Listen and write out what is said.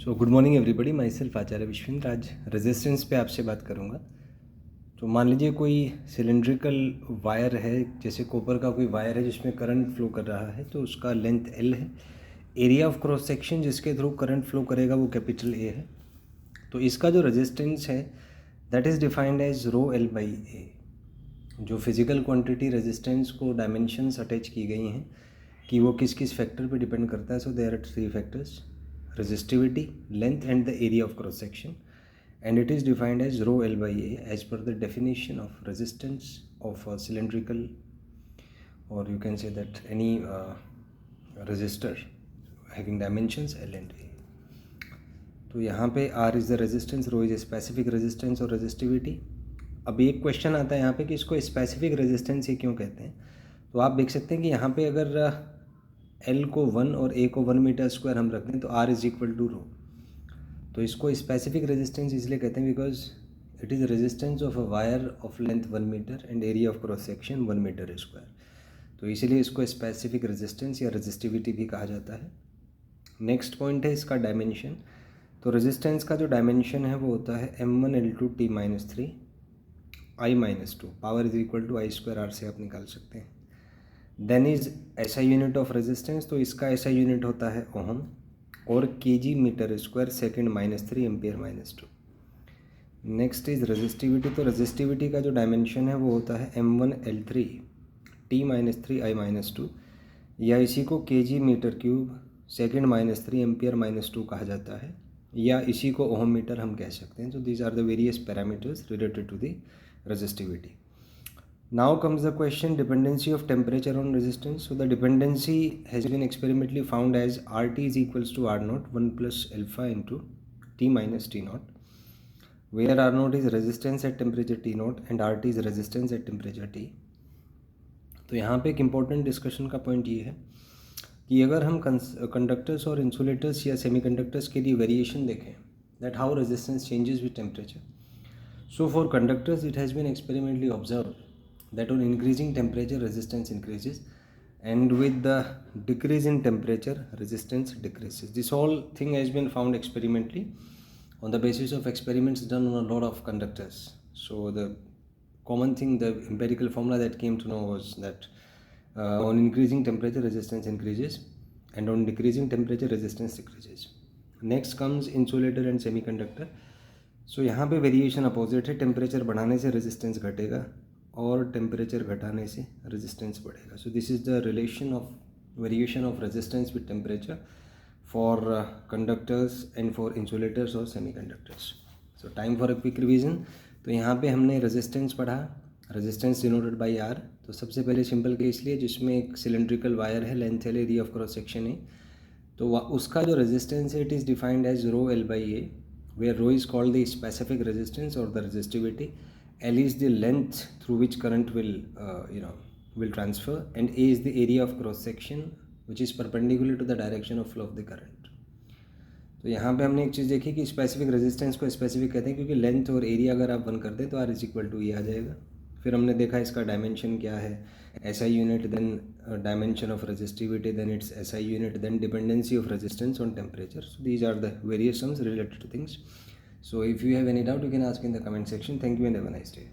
So good morning everybody, my self Acharya Vishwendra. आज resistance पे आपसे बात करूँगा। तो मान लीजिए कोई सिलेंड्रिकल वायर है, जैसे कॉपर का कोई वायर है जिसमें करंट फ्लो कर रहा है, तो उसका लेंथ L है। एरिया ऑफ क्रॉस सेक्शन जिसके थ्रू करंट फ्लो करेगा वो कैपिटल A है। तो इसका जो रेजिस्टेंस है that is defined as ρL/A। जो फिजिकल क्वांटिटी रेजिस्टेंस को डायमेंशंस अटैच की गई हैं कि वो किस किस फैक्टर पे डिपेंड करता है। So there are 3 factors: resistivity, length and the area of cross section, and it is defined as ρL/A as per the definition of resistance of a cylindrical, or you can say that any resistor having dimensions L and A. तो यहाँ पे R is the resistance, ρ is a specific resistance और resistivity. अब एक question आता है यहाँ पे कि इसको स्पेसिफिक रेजिस्टेंस ही क्यों कहते हैं। तो आप देख सकते हैं कि यहाँ पे अगर L को 1 और A को 1 मीटर स्क्वायर हम रख दें तो R is equal to rho. तो इसको स्पेसिफिक रेजिस्टेंस इसलिए कहते हैं because it is resistance of a wire of length 1 metre and area of cross section 1 metre square. तो इसीलिए इसको स्पेसिफिक रेजिस्टेंस या रेजिस्टिविटी भी कहा जाता है। नेक्स्ट पॉइंट है इसका डायमेंशन। तो रेजिस्टेंस का जो डायमेंशन है वो होता है m1L2T-3 I-2, power is equal to I²R से आप निकाल सकते हैं। Then is SI unit of resistance, तो इसका SI यूनिट होता है ओहम और kg metre square second -3 ampere -2। Next is resistivity. तो रेजिस्टिविटी का जो डायमेंशन है वो होता है m1L3 T-3 I-2, या इसी को kg metre cube second -3 ampere -2 कहा जाता है, या इसी को ओहम मीटर हम कह सकते हैं। तो these are the various parameters related to the resistivity. Now comes the question, dependency of temperature on resistance. So the dependency has been experimentally found as RT is equals to R0 1 plus alpha into T minus T0, where R0 is resistance at temperature T0 and RT is resistance at temperature T. तो यहाँ पे एक important discussion का point ये है कि अगर हम कंडक्टर्स और इंसुलेटर्स या सेमीकंडक्टर्स के लिए वेरिएशन देखें, that how resistance changes with temperature. So for conductors, it has been experimentally observed that on increasing temperature, resistance increases, and with the decrease in temperature, resistance decreases. This whole thing has been found experimentally on the basis of experiments done on a lot of conductors. So the common thing, the empirical formula that came to know was that on increasing temperature, resistance increases, and on decreasing temperature, resistance decreases. Next comes insulator and semiconductor. सो यहाँ पे variation opposite है, temperature बढ़ाने से resistance घटेगा और temperature घटाने से resistance बढ़ेगा. So this is the relation of variation of resistance with temperature for conductors and for insulators और semiconductors. So time for a quick revision. तो यहाँ पे हमने रेजिस्टेंस पढ़ा, रेजिस्टेंस डिनोटेड बाई R. तो सबसे पहले सिंपल केस लिए जिसमें एक सिलेंड्रिकल वायर है, length L, area of cross section है. तो उसका जो रेजिस्टेंस है it is defined as ρL/A, where rho is called the specific resistance or the resistivity, L is the length through which current will transfer, and A is the area of cross section which is perpendicular to the direction of flow of the current. तो यहाँ पे हमने एक चीज़ देखी कि specific resistance को specific कहते हैं क्योंकि लेंथ और एरिया अगर आप 1 कर दें तो R is equal to E आ जाएगा. फिर हमने देखा इसका डायमेंशन क्या है, SI unit, then dimension of resistivity, then its SI unit, then dependency of resistance on temperature. So these are the variations related to things. So if you have any doubt you can ask in the comment section. Thank you and have a nice day.